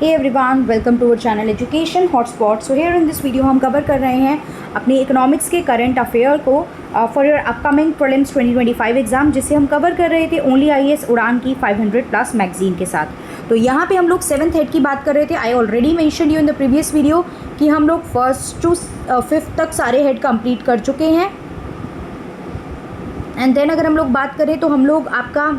Hey everyone, welcome to our channel education hotspot. So here in this video हम कवर कर रहे हैं अपनी इकोनॉमिक्स के करंट अफेयर को for your upcoming prelims 2025 exam, जिसे हम कवर कर रहे थे ओनली IAS उड़ान की 500 प्लस मैगजीन के साथ। तो यहाँ पे हम लोग 7th हेड की बात कर रहे थे। I already mention you in the previous video कि हम लोग 1st to 5th तक सारे हेड कंप्लीट कर चुके हैं। एंड देन अगर हम लोग बात करें तो हम लोग आपका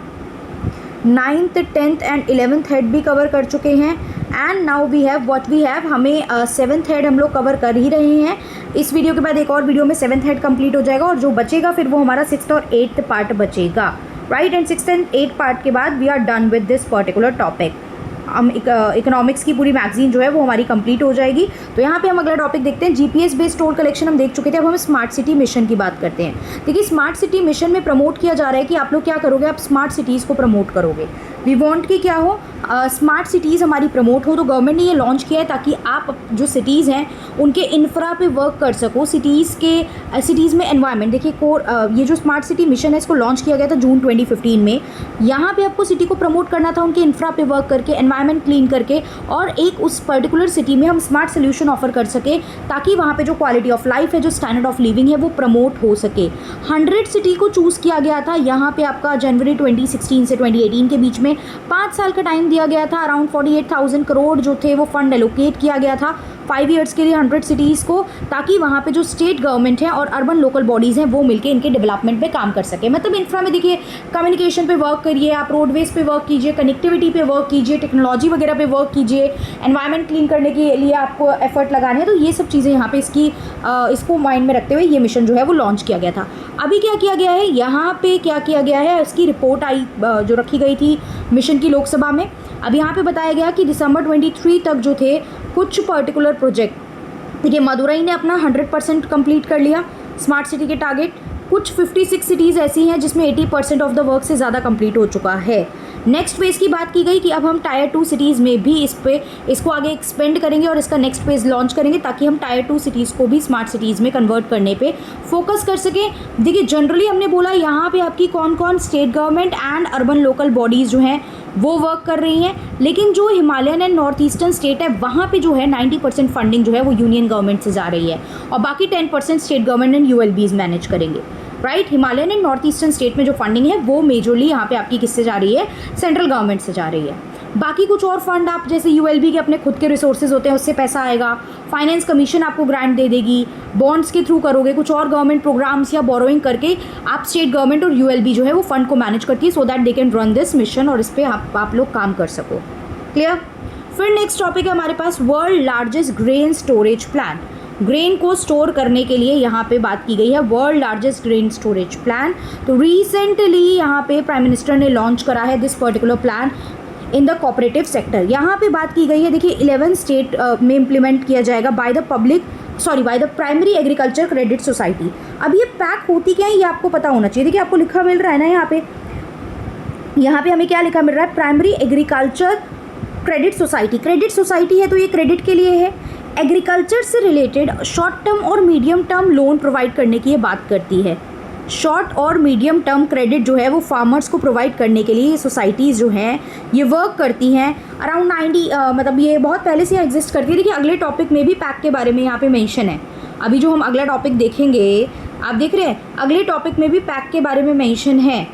9th, 10th and 11th head भी कवर कर चुके हैं। And now we have what we have, हमें 7th हेड हम लोग कवर कर ही रहे हैं। इस वीडियो के बाद एक और वीडियो में 7th हेड कंप्लीट हो जाएगा और जो बचेगा फिर वो हमारा 6th और 8th पार्ट बचेगा, right. And 6th and 8th part के बाद we are done with this particular topic. हम इकोनॉमिक्स की पूरी मैगजीन जो है वो हमारी कंप्लीट हो जाएगी। तो यहाँ पे हम अगला टॉपिक देखते हैं। जीपीएस बेस्ड टोल कलेक्शन हम देख चुके थे। अब हम स्मार्ट सिटी मिशन की बात करते हैं। देखिए, स्मार्ट सिटी मिशन में प्रमोट किया जा रहा है कि आप लोग क्या करोगे, आप स्मार्ट सिटीज़ को प्रमोट करोगे। वी वांट कि क्या हो, स्मार्ट सिटीज़ हमारी प्रमोट हो। तो गवर्नमेंट ने ये लॉन्च किया है ताकि आप जो सिटीज़ हैं उनके इंफ्रा पे वर्क कर सको। सिटीज़ में एनवायरनमेंट देखिए, ये जो स्मार्ट सिटी मिशन है इसको लॉन्च किया गया था जून 2015 में। यहाँ पे आपको सिटी को प्रमोट करना था उनके इंफ्रा पे वर्क करके, एनवायरनमेंट क्लीन करके, और एक उस पर्टिकुलर सिटी में हम स्मार्ट सोल्यूशन ऑफर कर सके ताकि वहाँ पे जो क्वालिटी ऑफ लाइफ है, जो स्टैंडर्ड ऑफ लिविंग है वो प्रमोट हो सके। 100 सिटी को चूज़ किया गया था। यहाँ पे आपका जनवरी 2016 से 2018 के बीच में 5 साल का टाइम दिया गया था। अराउंड 48,000 करोड़ जो थे वो फंड एलोकेट किया गया था 5 ईयर्स के लिए 100 सिटीज़ को, ताकि वहाँ पे जो स्टेट गवर्नमेंट है और अर्बन लोकल बॉडीज़ हैं वो मिलके इनके डेवलपमेंट पे काम कर सके। मतलब इंफ्रा में देखिए, कम्युनिकेशन पे वर्क करिए, आप रोडवेज पे वर्क कीजिए, कनेक्टिविटी पे वर्क कीजिए, टेक्नोलॉजी वगैरह पे वर्क कीजिए, एनवायरनमेंट क्लीन करने के लिए आपको एफर्ट लगाने हैं। तो ये सब चीज़ें यहाँ पे इसको माइंड में रखते हुए ये मिशन जो है वो लॉन्च किया गया था। अभी क्या किया गया है, यहाँ पे क्या किया गया है, इसकी रिपोर्ट आई जो रखी गई थी मिशन की लोकसभा में। अब यहाँ पे बताया गया कि दिसंबर 23 तक जो थे कुछ पर्टिकुलर प्रोजेक्ट, देखिए मदुरई ने अपना 100% कंप्लीट कर लिया स्मार्ट सिटी के टारगेट। कुछ 56 सिटीज़ ऐसी हैं जिसमें 80% ऑफ द वर्क से ज़्यादा कंप्लीट हो चुका है। नेक्स्ट फेज़ की बात की गई कि अब हम टायर 2 सिटीज़ में भी इसको आगे एक्सपेंड करेंगे और इसका नेक्स्ट फेज़ लॉन्च करेंगे ताकि हम टायर 2 सिटीज़ को भी स्मार्ट सिटीज़ में कन्वर्ट करने पे फोकस कर सकें। देखिए, जनरली हमने बोला यहाँ पे आपकी कौन कौन state government and urban local bodies जो हैं वो वर्क कर रही हैं, लेकिन जो Himalayan and north eastern state है वहाँ पे जो है 90% फंडिंग जो है वो यूनियन गवर्नमेंट से जा रही है और बाकी 10% state government and ULBs manage करेंगे, right. Himalayan and north eastern state में जो फंडिंग है वो मेजरली यहाँ पे आपकी किससे जा रही है, सेंट्रल गवर्नमेंट से जा रही है। बाकी कुछ और फंड आप जैसे ULB के अपने खुद के रिसोर्सेज होते हैं उससे पैसा आएगा, फाइनेंस कमीशन आपको ग्रांट दे देगी, बॉन्ड्स के थ्रू करोगे, कुछ और गवर्नमेंट प्रोग्राम्स या बोरोइंग करके आप स्टेट गवर्नमेंट और ULB जो है वो फंड को मैनेज करती है so that they can run this mission और इस पर आप लोग काम कर सको। क्लियर। फिर नेक्स्ट टॉपिक है हमारे पास world largest grain storage plan. Grain को स्टोर करने के लिए यहाँ पे बात की गई है world largest grain storage plan. तो रिसेंटली यहाँ पे प्राइम मिनिस्टर ने लॉन्च करा है this particular plan in the cooperative sector. यहाँ पे बात की गई है, देखिए 11 स्टेट में इम्प्लीमेंट किया जाएगा by the primary agriculture credit society. अब ये पैक होती क्या है ये आपको पता होना चाहिए। देखिए, आपको लिखा मिल रहा है ना यहाँ पे हमें क्या लिखा मिल रहा है, primary agriculture credit society. Credit society है तो ये क्रेडिट के लिए है। एग्रीकल्चर से रिलेटेड शॉर्ट टर्म और मीडियम टर्म लोन प्रोवाइड करने की ये बात करती है। शॉर्ट और मीडियम टर्म क्रेडिट जो है वो फार्मर्स को प्रोवाइड करने के लिए ये सोसाइटीज़ जो हैं ये वर्क करती हैं। अराउंड 90 मतलब ये बहुत पहले से एग्जिस्ट करती है। देखिए, अगले टॉपिक में भी पैक के बारे में यहाँ पे मेंशन है। अभी जो हम अगला टॉपिक देखेंगे, आप देख रहे हैं अगले टॉपिक में भी पैक के बारे में मेंशन है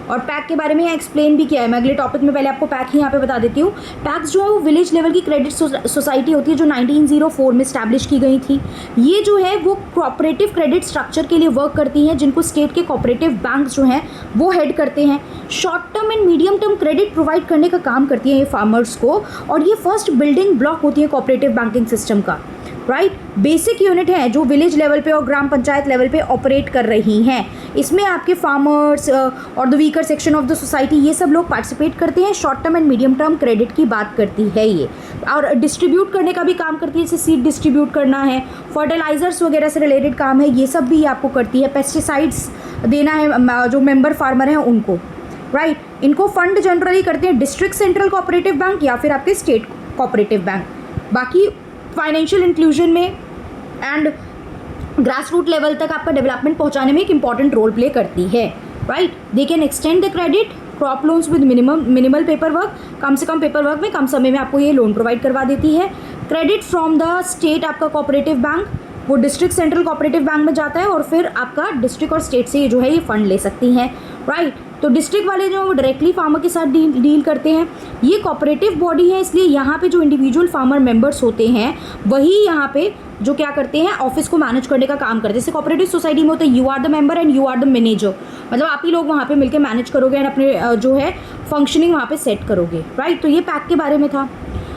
और पैक के बारे में यहाँ एक्सप्लेन भी किया है। मैं अगले टॉपिक में पहले आपको पैक ही यहाँ पे बता देती हूँ। पैक्स जो है वो विलेज लेवल की क्रेडिट सोसाइटी होती है जो 1904 में स्टैब्लिश की गई थी। ये जो है वो कोऑपरेटिव क्रेडिट स्ट्रक्चर के लिए वर्क करती हैं जिनको स्टेट के कोऑपरेटिव बैंक्स जो हैं वो हेड करते हैं। Short term and medium term credit provide करने का काम करती हैं ये फार्मर्स को, और ये फर्स्ट बिल्डिंग ब्लॉक होती है कोऑपरेटिव बैंकिंग सिस्टम का, राइट। बेसिक यूनिट है जो विलेज लेवल पे और ग्राम पंचायत लेवल पे ऑपरेट कर रही हैं। इसमें आपके फार्मर्स और the weaker section of the society ये सब लोग पार्टिसिपेट करते हैं। Short term and medium term credit की बात करती है ये, और डिस्ट्रीब्यूट करने का भी काम करती है। जैसे सीड डिस्ट्रीब्यूट करना है, फर्टिलाइजर्स वगैरह से रिलेटेड काम है, ये सब भी आपको करती है। पेस्टिसाइड्स देना है जो मेंबर फार्मर हैं उनको, राइट। इनको फंड जनरली करते हैं डिस्ट्रिक्ट सेंट्रल कोऑपरेटिव बैंक या फिर आपके स्टेट कोऑपरेटिव बैंक। बाकी फाइनेंशियल इंक्लूजन में एंड ग्रास रूट लेवल तक आपका डेवलपमेंट पहुंचाने में एक इंपॉर्टेंट रोल प्ले करती है, right. They can extend the credit crop loans with minimal paper work, कम से कम पेपर वर्क में कम समय में आपको ये लोन प्रोवाइड करवा देती है। क्रेडिट फ्रॉम द स्टेट, आपका कोऑपरेटिव बैंक वो डिस्ट्रिक्ट सेंट्रल कोऑपरेटिव बैंक में जाता है और फिर आपका डिस्ट्रिक्ट और स्टेट से ये जो है ये फंड ले सकती हैं, राइट। तो डिस्ट्रिक्ट वाले जो वो डायरेक्टली फार्मर के साथ डील करते हैं। ये कोऑपरेटिव बॉडी है, इसलिए यहाँ पे जो इंडिविजुअल फार्मर मेंबर्स होते हैं वही यहाँ पे जो क्या करते हैं ऑफिस को मैनेज करने का काम करते हैं। जैसे कोऑपरेटिव सोसाइटी में होता है you are the member and you are the manager, मतलब आप ही लोग वहाँ पे मिलकर मैनेज करोगे एंड अपने जो है फंक्शनिंग वहाँ पे सेट करोगे, राइट। तो ये पैक के बारे में था।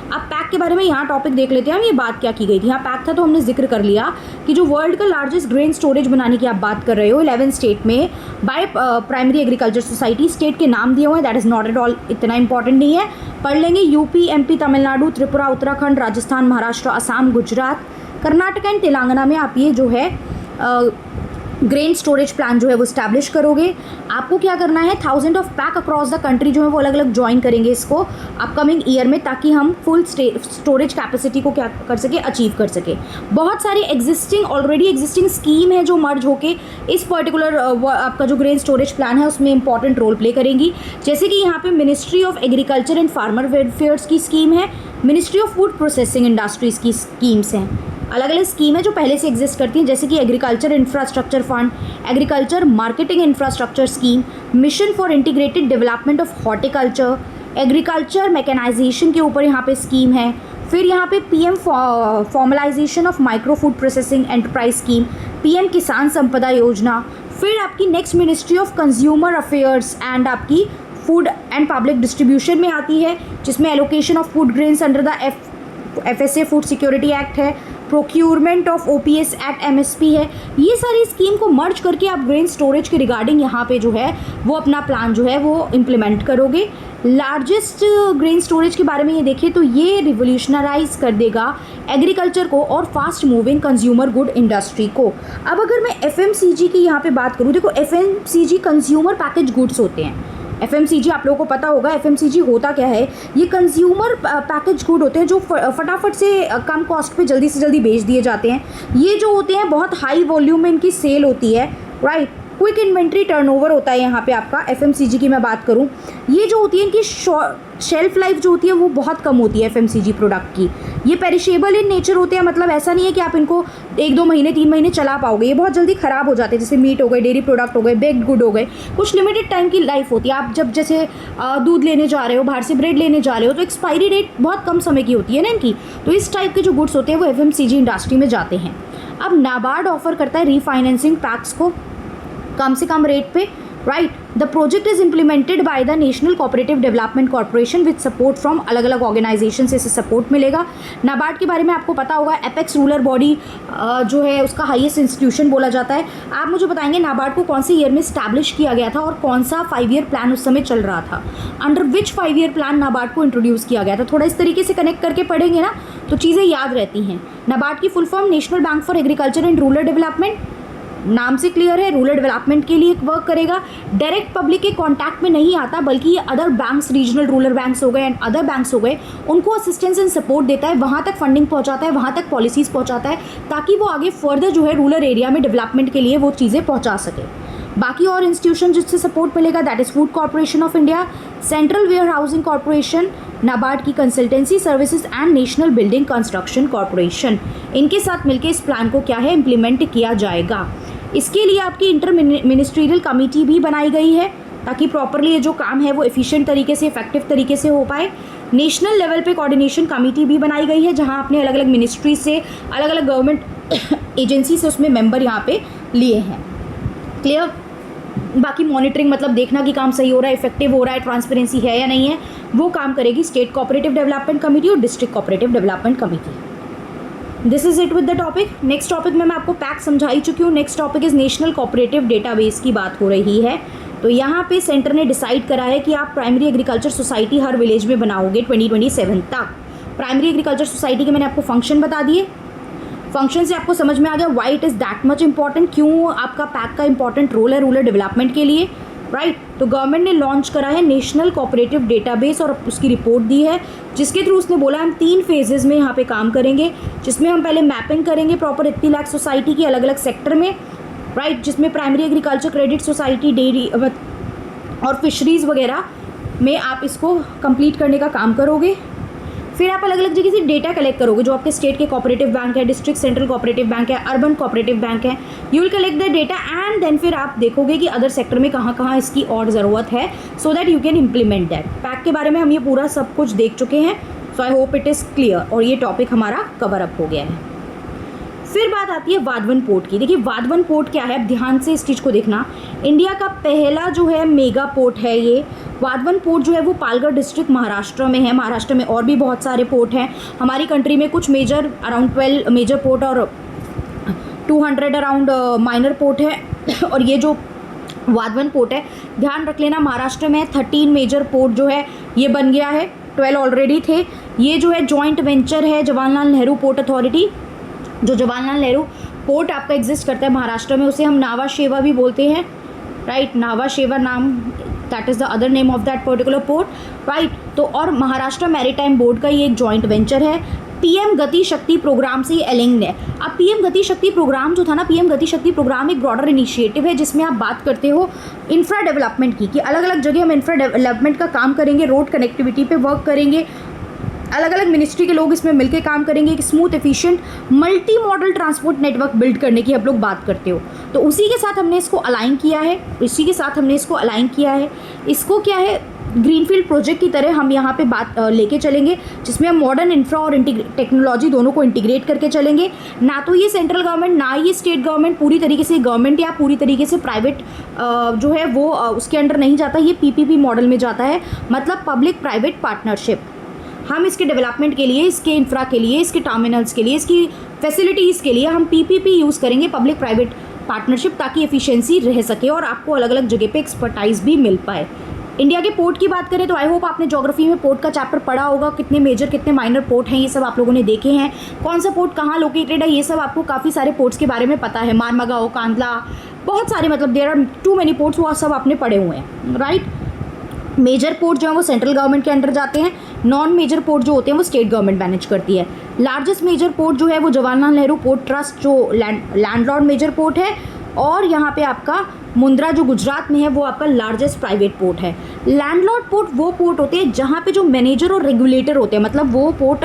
अब पैक के बारे में यहाँ टॉपिक देख लेते हैं हम, ये बात क्या की गई थी। यहाँ पैक था तो हमने जिक्र कर लिया कि जो वर्ल्ड का लार्जेस्ट ग्रेन स्टोरेज बनाने की आप बात कर रहे हो 11 स्टेट में by primary agriculture society, state के नाम दिए हुए हैं, that is not at all इतना इंपॉर्टेंट नहीं है, पढ़ लेंगे। UP, MP, Tamil Nadu, Tripura, Uttarakhand, Rajasthan, Maharashtra, Assam, Gujarat, Karnataka and Telangana में आप ये जो है ग्रेन स्टोरेज प्लान जो है वो स्टैब्लिश करोगे। आपको क्या करना है, 1000 of pack across the country जो है वो अलग अलग ज्वाइन करेंगे इसको अपकमिंग ईयर में, ताकि हम फुल स्टोरेज कैपेसिटी को क्या कर सके, अचीव कर सके। बहुत सारी ऑलरेडी एग्जिस्टिंग स्कीम है जो मर्ज होके इस पर्टिकुलर आपका जो ग्रेन स्टोरेज प्लान है उसमें इंपॉर्टेंट रोल प्ले करेंगी। जैसे कि यहाँ पे ministry of agriculture and farmer welfares की स्कीम है, ministry of food processing industries की स्कीम्स हैं, अलग अलग स्कीम है जो पहले से एग्जिस्ट करती हैं, जैसे कि agriculture infrastructure fund, agriculture marketing infrastructure scheme, mission for integrated development of horticulture, agriculture mechanisation के ऊपर यहाँ पे स्कीम है। फिर यहाँ पे PM formalisation of micro food processing enterprise scheme, PM Kisan Sampada Yojana. फिर आपकी next ministry of consumer affairs and आपकी फूड एंड पब्लिक डिस्ट्रीब्यूशन में आती है, जिसमें allocation of food grains under the FSA food security act है, procurement of OPS act MSP है। ये सारी स्कीम को मर्ज करके आप ग्रेन स्टोरेज के रिगार्डिंग यहाँ पे जो है वो अपना प्लान जो है वो इम्प्लीमेंट करोगे। लार्जेस्ट ग्रेन स्टोरेज के बारे में ये देखें तो ये रिवोल्यूशनराइज कर देगा एग्रीकल्चर को और fast moving consumer good industry को। अब अगर मैं FMCG की यहाँ पे बात करूँ, देखो FMCG कंज्यूमर पैकेज गुड्स होते हैं। FMCG आप लोगों को पता होगा FMCG होता क्या है, ये कंज्यूमर पैकेज गुड होते हैं जो फटाफट से कम कॉस्ट पे जल्दी से जल्दी बेच दिए जाते हैं। ये जो होते हैं बहुत हाई वॉल्यूम में इनकी सेल होती है, राइट। क्विक इन्वेंट्री टर्नओवर होता है यहाँ पे आपका। FMCG की मैं बात करूँ, ये जो होती है इनकी शेल्फ लाइफ जो होती है वो बहुत कम होती है FMCG प्रोडक्ट की। ये पेरिशेबल इन नेचर होते हैं, मतलब ऐसा नहीं है कि आप इनको 1-2 महीने 3 महीने चला पाओगे, ये बहुत जल्दी ख़राब हो जाते हैं। जैसे मीट हो गए, डेयरी प्रोडक्ट हो गए, बेक्ड गुड हो गए, कुछ लिमिटेड टाइम की लाइफ होती है। आप जब जैसे दूध लेने जा रहे हो, बाहर से ब्रेड लेने जा रहे हो, तो एक्सपायरी डेट बहुत कम समय की होती है ना इनकी। तो इस टाइप के जो गुड्स होते हैं वो FMCG इंडस्ट्री में जाते हैं। अब नाबार्ड ऑफर करता है रीफाइनेंसिंग पैक्स को कम से कम रेट पे, right. The project is implemented by the national cooperative development corporation with support from अलग अलग ऑर्गेनाइजेशन से इसे सपोर्ट मिलेगा। नाबार्ड के बारे में आपको पता होगा, एपेक्स रूरल बॉडी जो है उसका हाईएस्ट इंस्टीट्यूशन बोला जाता है। आप मुझे बताएंगे नाबार्ड को कौन से ईयर में स्टैब्लिश किया गया था और कौन सा 5 ईयर प्लान उस समय चल रहा था, under which 5 year plan NABARD को इंट्रोड्यूस किया गया था। थोड़ा इस तरीके से कनेक्ट करके पढ़ेंगे ना तो चीज़ें याद रहती हैं। नाबार्ड की full form national bank for agriculture and rural development, नाम से क्लियर है, रूरल डेवलपमेंट के लिए वर्क करेगा। डायरेक्ट पब्लिक के कांटेक्ट में नहीं आता, बल्कि ये other banks, regional rural banks हो गए एंड अदर बैंक्स हो गए, उनको असिस्टेंस एंड सपोर्ट देता है, वहाँ तक फंडिंग पहुँचाता है, वहाँ तक पॉलिसीज़ पहुँचाता है, ताकि वो आगे फर्दर जो है रूरल एरिया में डेवलपमेंट के लिए वो चीज़ें पहुँचा सके। बाकी और इंस्टीट्यूशन जिससे सपोर्ट मिलेगा that is Food Corporation of India, Central Warehousing Corporation, NABARD की Consultancy Services and National Building Construction Corporation. इनके साथ मिलकर इस प्लान को क्या है इम्प्लीमेंट किया जाएगा। इसके लिए आपकी इंटर मिनिस्ट्रियल कमेटी भी बनाई गई है ताकि प्रॉपरली ये जो काम है वो एफिशिएंट तरीके से, इफेक्टिव तरीके से हो पाए। नेशनल लेवल पे कोऑर्डिनेशन कमेटी भी बनाई गई है जहां आपने अलग अलग मिनिस्ट्री से, अलग अलग गवर्नमेंट एजेंसी से उसमें मेंबर यहाँ पे लिए हैं। क्लियर। बाकी मॉनिटरिंग मतलब देखना कि काम सही हो रहा है, इफेक्टिव हो रहा है, ट्रांसपेरेंसी है या नहीं है, वो काम करेगी स्टेट कोऑपरेटिव डेवलपमेंट कमेटी और district cooperative development committee. This is it with the topic. Next topic में मैं आपको पैक समझा ही चुकी हूँ। Next topic is national cooperative database की बात हो रही है। तो यहाँ पे सेंटर ने डिसाइड करा है कि आप प्राइमरी एग्रीकल्चर सोसाइटी हर विलेज में बनाओगे 2027 तक। प्राइमरी एग्रीकल्चर सोसाइटी के मैंने आपको फंक्शन बता दिए, फंक्शन से आपको समझ में आ गया why it is that much important, क्यों आपका पैक का इंपॉर्टेंट रोल है रूरल डेवलपमेंट के लिए, राइट। तो गवर्नमेंट ने लॉन्च करा है नेशनल कोऑपरेटिव डेटाबेस और उसकी रिपोर्ट दी है, जिसके थ्रू उसने बोला हम 3 फेजेज़ में यहाँ पे काम करेंगे, जिसमें हम पहले मैपिंग करेंगे प्रॉपर 80 लाख सोसाइटी की अलग अलग सेक्टर में, राइट, जिसमें primary agriculture credit society, dairy और फिशरीज़ वगैरह में आप इसको कंप्लीट करने का काम करोगे। फिर आप अलग अलग जगह से डेटा कलेक्ट करोगे, जो आपके स्टेट के कोऑपरेटिव बैंक है, डिस्ट्रिक्ट सेंट्रल कोऑपरेटिव बैंक है, अर्बन कोऑपरेटिव बैंक है। You will collect the data and then फिर आप देखोगे कि अदर सेक्टर में कहाँ कहाँ इसकी और ज़रूरत है, so that you can implement that. Pack के बारे में हम ये पूरा सब कुछ देख चुके हैं, so I hope it is clear, और ये टॉपिक हमारा कवर अप हो गया है। फिर बात आती है वाधवन पोर्ट की। देखिए वाधवन पोर्ट क्या है, अब ध्यान से इस चीज़ को देखना। इंडिया का पहला जो है मेगा पोर्ट है ये वाधवन पोर्ट, जो है वो पालघर डिस्ट्रिक्ट महाराष्ट्र में है। महाराष्ट्र में और भी बहुत सारे पोर्ट हैं। हमारी कंट्री में कुछ मेजर अराउंड 12 मेजर पोर्ट और 200 अराउंड माइनर पोर्ट है। और ये जो वाधवन पोर्ट है, ध्यान रख लेना, महाराष्ट्र में 13 मेजर पोर्ट जो है ये बन गया है, 12 ऑलरेडी थे। ये जो है जॉइंट वेंचर है जवाहरलाल नेहरू पोर्ट अथॉरिटी। जो जवाहरलाल नेहरू पोर्ट आपका एग्जिस्ट करता है महाराष्ट्र में, उसे हम नावा शेवा भी बोलते हैं, राइट। नावा शेवा नाम, that is the other name of that particular port, right. तो और महाराष्ट्र मैरीटाइम बोर्ड का ये एक जॉइंट वेंचर है। पीएम गति शक्ति प्रोग्राम से ये एलिंक्ड है। अब पीएम गति शक्ति प्रोग्राम जो था ना, पीएम गति शक्ति प्रोग्राम एक ब्रॉडर इनिशिएटिव है जिसमें आप बात करते हो इंफ्रा डेवलपमेंट की, कि अलग अलग जगह हम इंफ्रा डेवलपमेंट का काम करेंगे, रोड कनेक्टिविटी पे वर्क करेंगे, अलग अलग मिनिस्ट्री के लोग इसमें मिलकर काम करेंगे, एक smooth efficient multi modal transport network build करने की आप लोग बात करते हो। तो उसी के साथ हमने इसको अलाइन किया है, इसको क्या है, ग्रीनफील्ड प्रोजेक्ट की तरह हम यहाँ पे बात लेके चलेंगे, जिसमें हम मॉडर्न इंफ्रा और टेक्नोलॉजी दोनों को इंटीग्रेट करके चलेंगे। ना तो ये सेंट्रल गवर्नमेंट, ना ये स्टेट गवर्नमेंट पूरी तरीके से गवर्नमेंट या पूरी तरीके से प्राइवेट जो है वो उसके अंडर नहीं जाता, ये पीपीपी मॉडल में जाता है, मतलब पब्लिक प्राइवेट पार्टनरशिप। हम इसके डेवलपमेंट के लिए, इसके इंफ्रा के लिए, इसके टर्मिनल्स के लिए, इसकी फैसिलिटीज़ के लिए हम पीपीपी यूज़ करेंगे, पब्लिक प्राइवेट पार्टनरशिप, ताकि एफिशिएंसी रह सके और आपको अलग अलग जगह पे एक्सपर्टाइज भी मिल पाए। इंडिया के पोर्ट की बात करें तो आई होप आपने ज्योग्राफी में पोर्ट का चैप्टर पढ़ा होगा, कितने मेजर कितने माइनर पोर्ट हैं ये सब आप लोगों ने देखे हैं, कौन सा पोर्ट कहाँ लोकेटेड है, ये सब आपको काफ़ी सारे पोर्ट्स के बारे में पता है, मारमगाओ, कांदला, बहुत सारे, मतलब there are too many ports, वो सब आपने पढ़े हुए हैं, राइट। मेजर पोर्ट जो है वो सेंट्रल गवर्नमेंट के अंडर जाते हैं, नॉन मेजर पोर्ट जो होते हैं वो स्टेट गवर्नमेंट मैनेज करती है। लार्जेस्ट मेजर पोर्ट जो है वो जवाहरलाल नेहरू पोर्ट ट्रस्ट जो लैंडलॉर्ड मेजर पोर्ट है, और यहाँ पे आपका मुंद्रा जो गुजरात में है वो आपका लार्जेस्ट प्राइवेट पोर्ट है। लैंडलॉर्ड पोर्ट वो पोर्ट होते हैं जहाँ पे जो मैनेजर और रेगुलेटर होते हैं, मतलब वो पोर्ट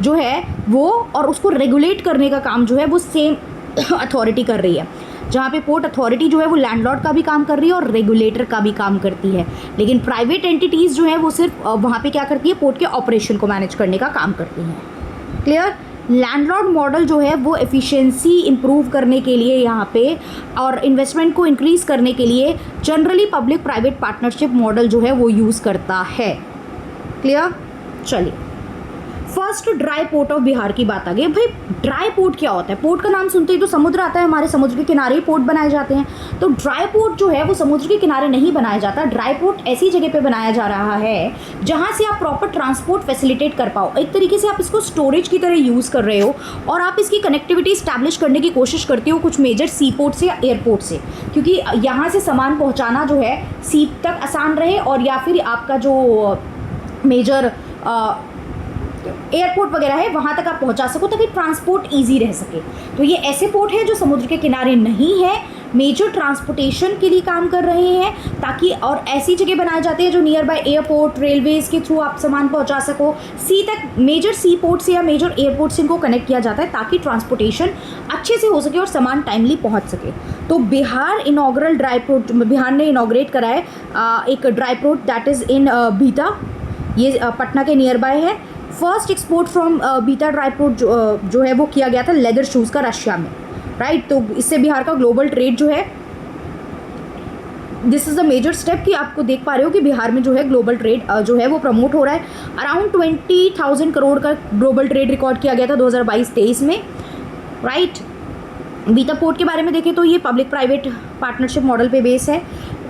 जो है वो और उसको रेगुलेट करने का काम जो है वो सेम अथॉरिटी कर रही है। जहाँ पे पोर्ट अथॉरिटी जो है वो लैंडलॉर्ड का भी काम कर रही है और रेगुलेटर का भी काम करती है, लेकिन प्राइवेट एंटिटीज़ जो है वो सिर्फ वहाँ पे क्या करती है, पोर्ट के ऑपरेशन को मैनेज करने का काम करती हैं। क्लियर। लैंडलॉर्ड मॉडल जो है वो एफिशिएंसी इंप्रूव करने के लिए यहाँ पे और इन्वेस्टमेंट को इंक्रीज़ करने के लिए generally public private partnership model जो है वो यूज़ करता है। क्लियर। चलिए, first dry port of Bihar की बात आ गई। भाई ड्राई पोर्ट क्या होता है? पोर्ट का नाम सुनते ही तो समुद्र आता है, हमारे समुद्र के किनारे ही पोर्ट बनाए जाते हैं। तो ड्राई पोर्ट जो है वो समुद्र के किनारे नहीं बनाया जाता। ड्राई पोर्ट ऐसी जगह पे बनाया जा रहा है जहाँ से आप प्रॉपर ट्रांसपोर्ट फैसिलिटेट कर पाओ। एक तरीके से आप इसको स्टोरेज की तरह यूज़ कर रहे हो और आप इसकी कनेक्टिविटी इस्टेब्लिश करने की कोशिश करते हो कुछ मेजर सी पोर्ट से या एयरपोर्ट से, क्योंकि यहाँ से सामान पहुँचाना जो है सी तक आसान रहे, और या फिर आपका जो मेजर एयरपोर्ट वगैरह है वहाँ तक आप पहुँचा सको ताकि ट्रांसपोर्ट इजी रह सके। तो ये ऐसे पोर्ट है जो समुद्र के किनारे नहीं है, मेजर ट्रांसपोर्टेशन के लिए काम कर रहे हैं, ताकि और ऐसी जगह बनाए जाते हैं जो नियर बाय एयरपोर्ट, रेलवेज़ के थ्रू आप सामान पहुँचा सको सी तक। मेजर सी पोर्ट से या मेजर एयरपोर्ट से इनको कनेक्ट किया जाता है ताकि ट्रांसपोर्टेशन अच्छे से हो सके और सामान टाइमली पहुँच सके। तो Bihar inaugural dry port, Bihar ने इनॉग्रेट करा है एक dry port that is in Bihta, ये पटना के नियर बाय है। First export from Bihta dry port जो है वो किया गया था लेदर शूज़ का रशिया में, राइट। तो इससे बिहार का ग्लोबल ट्रेड जो है, this is a major step कि आपको देख पा रहे हो कि बिहार में जो है ग्लोबल ट्रेड जो है वो प्रमोट हो रहा है। अराउंड 20,000 करोड़ का ग्लोबल ट्रेड रिकॉर्ड किया गया था 2022-23 में, राइट। बीता पोर्ट के बारे में देखें तो ये पब्लिक प्राइवेट पार्टनरशिप मॉडल पे बेस है।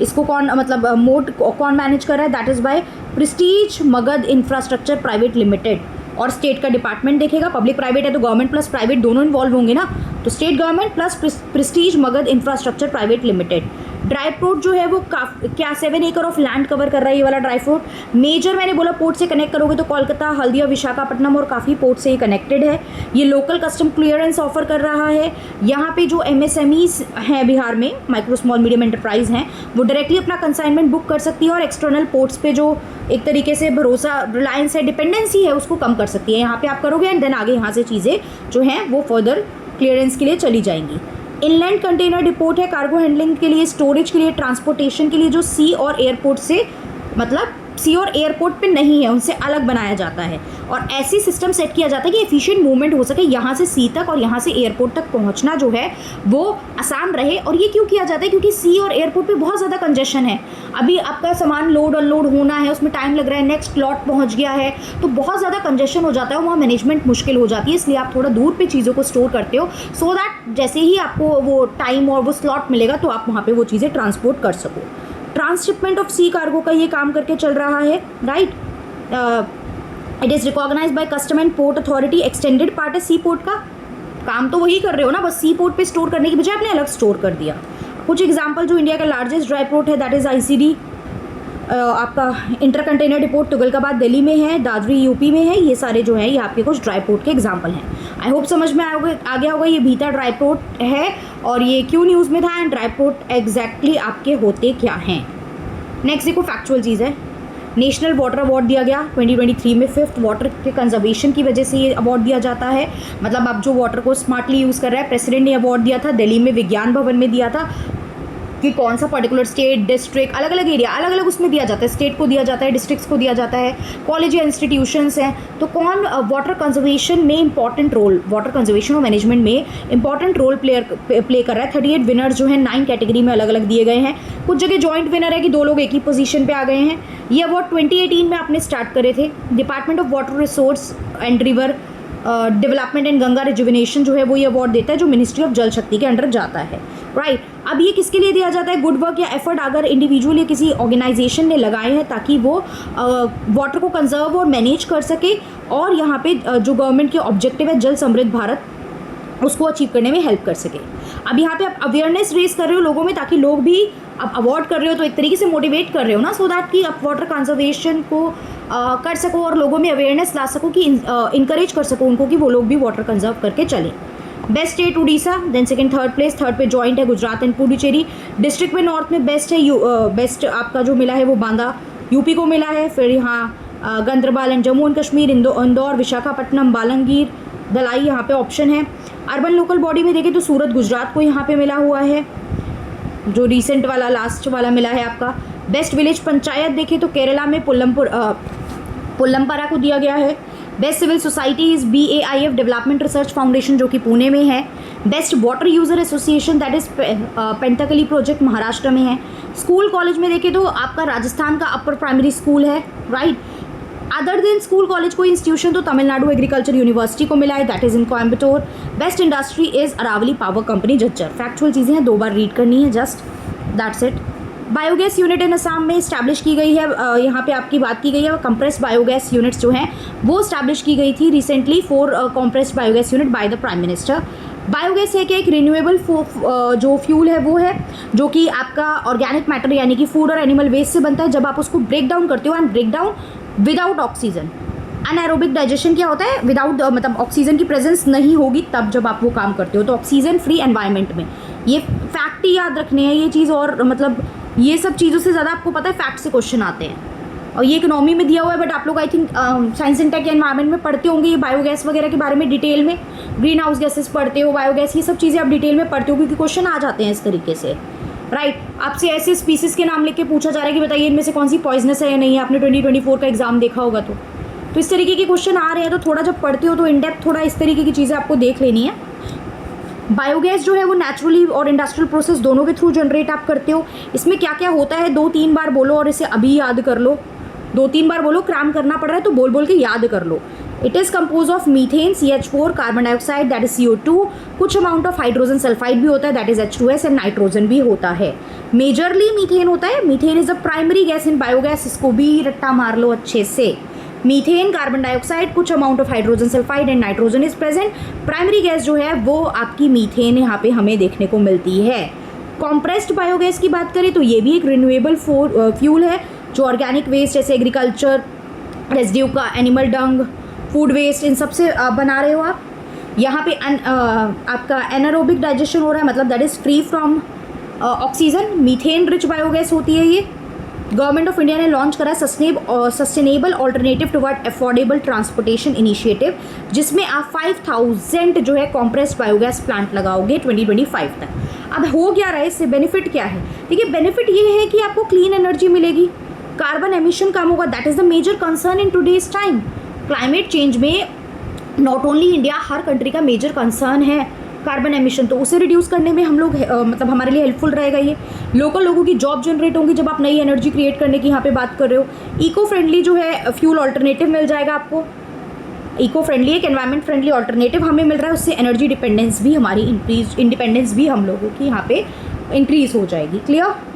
इसको कौन मतलब मोड कौन मैनेज कर रहा है? That is by Prestige Magadh infrastructure private limited, और स्टेट का डिपार्टमेंट देखेगा। पब्लिक प्राइवेट है तो गवर्नमेंट प्लस प्राइवेट दोनों इन्वॉल्व होंगे ना, तो state government plus Prestige Magadh infrastructure private limited. Dry port जो है वो क्या 7 एकड़ ऑफ लैंड कवर कर रहा है ये वाला ड्राई पोर्ट। मेजर मैंने बोला पोर्ट से कनेक्ट करोगे तो कोलकाता, हल्दिया, विशाखापट्टनम और काफ़ी पोर्ट से ये कनेक्टेड है। ये लोकल कस्टम क्लियरेंस ऑफर कर रहा है। यहाँ पे जो MSMEs हैं बिहार में, माइक्रो स्मॉल मीडियम एंटरप्राइज हैं, वो डायरेक्टली अपना कंसाइनमेंट बुक कर सकती है और एक्सटर्नल पोर्ट्स पे जो एक तरीके से भरोसा, रिलायंस है, डिपेंडेंसी है, उसको कम कर सकती है। यहाँ पे आप करोगे एंड देन आगे यहाँ से चीज़ें जो हैं वो फर्दर क्लियरेंस के लिए चली जाएंगी। इनलैंड कंटेनर डिपोर्ट है कार्गो हैंडलिंग के लिए, स्टोरेज के लिए, ट्रांसपोर्टेशन के लिए, जो सी और एयरपोर्ट से, मतलब सी और एयरपोर्ट पे नहीं है, उनसे अलग बनाया जाता है और ऐसी सिस्टम सेट किया जाता है कि एफिशिएंट मूवमेंट हो सके, यहाँ से सी तक और यहाँ से एयरपोर्ट तक पहुँचना जो है वो आसान रहे। और ये क्यों किया जाता है? क्योंकि सी और एयरपोर्ट पे बहुत ज़्यादा कंजेशन है। अभी आपका सामान लोड अनलोड होना है, उसमें टाइम लग रहा है, नेक्स्ट लॉट पहुँच गया है, तो बहुत ज़्यादा कंजेशन हो जाता है, वहाँ मैनेजमेंट मुश्किल हो जाती है। इसलिए आप थोड़ा दूर पर चीज़ों को स्टोर करते हो सो दैट जैसे ही आपको वो टाइम और वो स्लॉट मिलेगा तो आप वहाँ पर वो चीज़ें ट्रांसपोर्ट कर सको। ट्रांसशिपमेंट ऑफ सी कार्गो का ये काम करके चल रहा है, right. It is recognised by custom and port authority. Extended part है सी पोर्ट का, काम तो वही कर रहे हो ना, बस सी पोर्ट पे स्टोर करने की बजाय आपने अलग स्टोर कर दिया। कुछ एग्जांपल, जो इंडिया का लार्जेस्ट ड्राई पोर्ट है दैट इज़ ICD, आपका inter container depot Tughlakabad Delhi में है, दादरी यूपी में है। ये सारे जो है ये आपके कुछ ड्राई पोर्ट के एग्जाम्पल हैं। आई होप समझ में आ गया होगा। ये भीता ड्राई पोर्ट है और ये क्यों न्यूज़ में था एंड ड्राई पोर्ट एग्जैक्टली आपके होते क्या हैं। नेक्स्ट देखो फैक्चुअल चीज़ है, नेशनल वाटर अवार्ड दिया गया 2023 में। 5th वाटर के कंजर्वेशन की वजह से ये अवार्ड दिया जाता है, मतलब आप जो वाटर को स्मार्टली यूज़ कर रहा है। प्रेसिडेंट ने अवार्ड दिया था, दिल्ली में विज्ञान भवन में दिया था कि कौन सा पर्टिकुलर स्टेट, डिस्ट्रिक्ट, अलग अलग एरिया, अलग अलग उसमें दिया जाता है। स्टेट को दिया जाता है, डिस्ट्रिक्ट्स को दिया जाता है, कॉलेज या इंस्टीट्यूशंस हैं, तो कौन वाटर कंजर्वेशन में इंपॉर्टेंट रोल, वाटर कंजर्वेशन और मैनेजमेंट में इंपॉर्टेंट रोल प्ले कर रहा है। 38 विनर जो हैं 9 कैटेगरी में अलग अलग दिए गए हैं। कुछ जगह जॉइंट विनर है कि 2 लोग एक ही पोजीशन पे आ गए हैं। ये अवार्ड 2018 में आपने स्टार्ट करे थे। Department of water resource and river development and Ganga rejuvenation जो है वो ये अवार्ड देता है, जो मिनिस्ट्री ऑफ जल शक्ति के अंडर जाता है, राइट। अब ये किसके लिए दिया जाता है? गुड वर्क या एफर्ट अगर इंडिविजुअल या किसी ऑर्गेनाइजेशन ने लगाए हैं ताकि वो वाटर को कंजर्व और मैनेज कर सके और यहाँ पे जो गवर्नमेंट के ऑब्जेक्टिव है जल समृद्ध भारत, उसको अचीव करने में हेल्प कर सके। अब यहाँ पे आप अवेयरनेस रेज कर रहे हो लोगों में, ताकि लोग भी, आप अवार्ड कर रहे हो तो एक तरीके से मोटिवेट कर रहे हो ना, सो दैट कि आप वाटर कंजर्वेशन को कर सको और लोगों में अवेयरनेस ला सको, कि इनकरेज कर सको उनको कि वो लोग भी वाटर कंजर्व करके चलें। Best state Orissa, then second third place, third पे जॉइंट है गुजरात एंड पुडुचेरी। डिस्ट्रिक्ट में नॉर्थ में बेस्ट है बेस्ट आपका जो मिला है वो बांदा यूपी को मिला है। फिर यहाँ गंदरबाल एंड जम्मू एंड कश्मीर, इंदौर, विशाखापट्टनम, बालंगीर, दलाई यहाँ पे ऑप्शन है। अर्बन लोकल बॉडी में देखें तो सूरत गुजरात को यहाँ पे मिला हुआ है, जो रिसेंट वाला लास्ट वाला मिला है आपका। बेस्ट विलेज पंचायत देखें तो केरला में पुल्लमपरा को दिया गया है। Best civil societies BAIF Development Research Foundation जो कि पुणे में है। Best water user association that is Pentakali project Maharashtra में है। स्कूल कॉलेज में देखें तो आपका राजस्थान का अपर प्राइमरी स्कूल है, right. Other than school college कोई इंस्टीट्यूशन तो तमिलनाडु एग्रीकल्चर यूनिवर्सिटी को मिला है, that is in Coimbatore. Best industry is Aravali power company Jhajjar. Factual चीज़ें हैं, 2 बार रीड करनी है, just that's it. Biogas unit in Assam में इस्टेब्लिश की गई है, यहाँ पे आपकी बात की गई है। कंप्रेस्ड बायोगैस यूनिट्स जो हैं वो इस्टेब्लिश की गई थी recently, 4 compressed biogas unit by the prime minister. Biogas है कि एक रिन्यूएबल जो फ्यूल है वो है, जो कि आपका ऑर्गेनिक मैटर यानी कि फूड और एनिमल वेस्ट से बनता है। जब आप उसको ब्रेक डाउन करते हो, and break down without oxygen. Anaerobic digestion क्या होता है? विदाउट मतलब ऑक्सीजन की प्रेजेंस नहीं होगी तब जब आप वो काम करते हो, तो ऑक्सीजन फ्री एनवायरनमेंट में। ये फैक्ट ही याद रखने हैं ये चीज़, और मतलब ये सब चीज़ों से ज़्यादा आपको पता है फैक्ट से क्वेश्चन आते हैं, और ये इकोनॉमी में दिया हुआ है। बट आप लोग I think science and tech या एनवायरनमेंट में पढ़ते होंगे ये बायोगैस वगैरह के बारे में डिटेल में। ग्रीन हाउस गैसेस पढ़ते हो, बायोगैस, ये सब चीज़ें आप डिटेल में पढ़ते हो क्योंकि क्वेश्चन आ जाते हैं इस तरीके से, राइट। आपसे ऐसे स्पीसीज के नाम लिख के पूछा जा रहा है कि बताइए इनमें से कौन सी पॉइजनस है या नहीं है। आपने 2024 का एग्जाम देखा होगा तो इस तरीके के क्वेश्चन आ रहे हैं, तो थोड़ा जब पढ़ते हो तो इन डेप्थ थोड़ा इस तरीके की चीज़ें आपको देख लेनी है। बायोगैस जो है वो नेचुरली और इंडस्ट्रियल प्रोसेस दोनों के थ्रू जनरेट आप करते हो। इसमें क्या क्या होता है 2-3 बार बोलो और इसे अभी याद कर लो। 2-3 बार बोलो, क्रैम करना पड़ रहा है तो बोल बोल के याद कर लो। It is compose of methane CH4, carbon dioxide that is CO2, कुछ अमाउंट ऑफ हाइड्रोजन सल्फाइड भी होता है that is H2S, and nitrogen भी होता है। मेजरली मीथेन होता है। Methane is a primary gas in biogas, इसको भी रट्टा मार लो अच्छे से। मीथेन, कार्बन डाइऑक्साइड, कुछ amount of hydrogen sulphide and nitrogen is present. Primary gas जो है वो आपकी मीथेन यहाँ पे हमें देखने को मिलती है। कॉम्प्रेस्ड बायोगैस की बात करें तो ये भी एक रिन्यूएबल फ्यूल है जो ऑर्गेनिक वेस्ट जैसे एग्रीकल्चर रेजिड्यू का, एनिमल डंग, फूड वेस्ट, इन सब से बना रहे हो आप। यहाँ पे आपका एनारोबिक डाइजेशन हो रहा है, मतलब that is free from oxygen. Methane rich biogas होती है ये। गवर्नमेंट ऑफ इंडिया ने लॉन्च करा sustainable alternative toward affordable transportation initiative, जिसमें आप 5000 जो है कॉम्प्रेस्ड बायोगैस प्लांट लगाओगे 2025 तक। अब हो क्या रहा है, इससे बेनिफिट क्या है? देखिए, बेनिफिट ये है कि आपको क्लीन एनर्जी मिलेगी, कार्बन एमिशन कम होगा। That is the major concern in today's time. Climate change में नॉट ओनली इंडिया, हर कंट्री का मेजर कंसर्न है कार्बन एमिशन, तो उसे रिड्यूस करने में हम लोग मतलब हमारे लिए हेल्पफुल रहेगा ये। लोकल लोगों की जॉब जनरेट होंगी जब आप नई एनर्जी क्रिएट करने की यहाँ पे बात कर रहे हो। इको फ्रेंडली जो है फ्यूल ऑल्टरनेटिव मिल जाएगा आपको। इको फ्रेंडली एक एनवायरमेंट फ्रेंडली ऑल्टरनेटिव हमें मिल रहा है, उससे एनर्जी डिपेंडेंस भी हमारी इंडिपेंडेंस भी हम लोगों की यहाँ पे इंक्रीज हो जाएगी। क्लियर?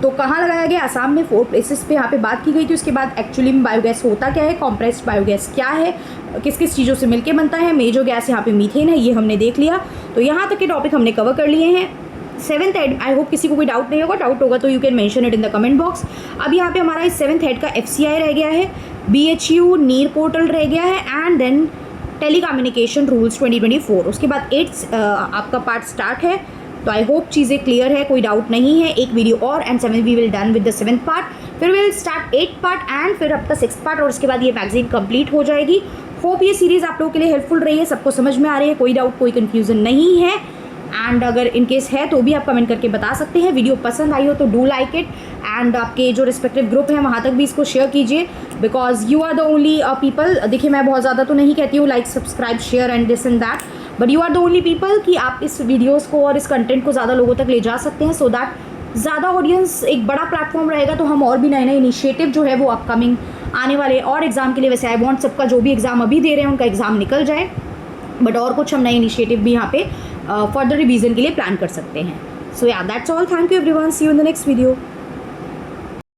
तो कहाँ लगाया गया? आसाम में 4 प्लेसेस पे यहाँ पे बात की गई थी। उसके बाद एक्चुअली में बायोगैस होता क्या है, कॉम्प्रेस्ड बायोगैस क्या है, किस किस चीज़ों से मिलके बनता है। मेजर गैस यहाँ पे मीथेन है, ये हमने देख लिया। तो यहाँ तक के टॉपिक हमने कवर कर लिए हैं। 7th हेड, आई होप किसी को कोई डाउट नहीं होगा। डाउट होगा तो you can mention it in the comment box. अब यहाँ पे हमारा इस 7th हेड का FCI रह गया है, BHU नीर पोर्टल रह गया है, एंड देन टेलीकम्युनिकेशन रूल्स 2024। उसके बाद 8 आपका पार्ट स्टार्ट है। तो आई होप चीज़ें क्लियर है, कोई डाउट नहीं है। एक वीडियो और and 7 we will done with the 7th part, फिर will start 8th part and फिर अब तक 6th पार्ट, और उसके बाद ये मैगजीन कंप्लीट हो जाएगी। होप ये सीरीज़ आप लोगों के लिए हेल्पफुल रही है, सबको समझ में आ रही है, कोई डाउट कोई कन्फ्यूज़न नहीं है। एंड अगर इन केस है तो भी आप कमेंट करके बता सकते हैं। वीडियो पसंद आई हो तो डू लाइक इट, एंड आपके जो रिस्पेक्टिव ग्रुप हैं वहाँ तक भी इसको शेयर कीजिए, because you are the only people. देखिए, मैं बहुत ज़्यादा तो नहीं कहती हूँ like subscribe share and this and that, but you are the only people कि आप इस वीडियोज़ को और इस कंटेंट को ज़्यादा लोगों तक ले जा सकते हैं, सो दैट ज़्यादा ऑडियंस, एक बड़ा प्लेटफॉर्म रहेगा तो हम और भी नए नए इनिशिएटिव जो है वो अपकमिंग आने वाले और एग्ज़ाम के लिए, वैसे आई वांट सबका जो भी एग्ज़ाम अभी दे रहे हैं उनका एग्ज़ाम निकल जाए, बट और कुछ हम नए इनिशिएटिव भी यहाँ पे फर्दर रिवीजन के लिए प्लान कर सकते हैं। सो या that's all, thank you everyone, see you in the next video.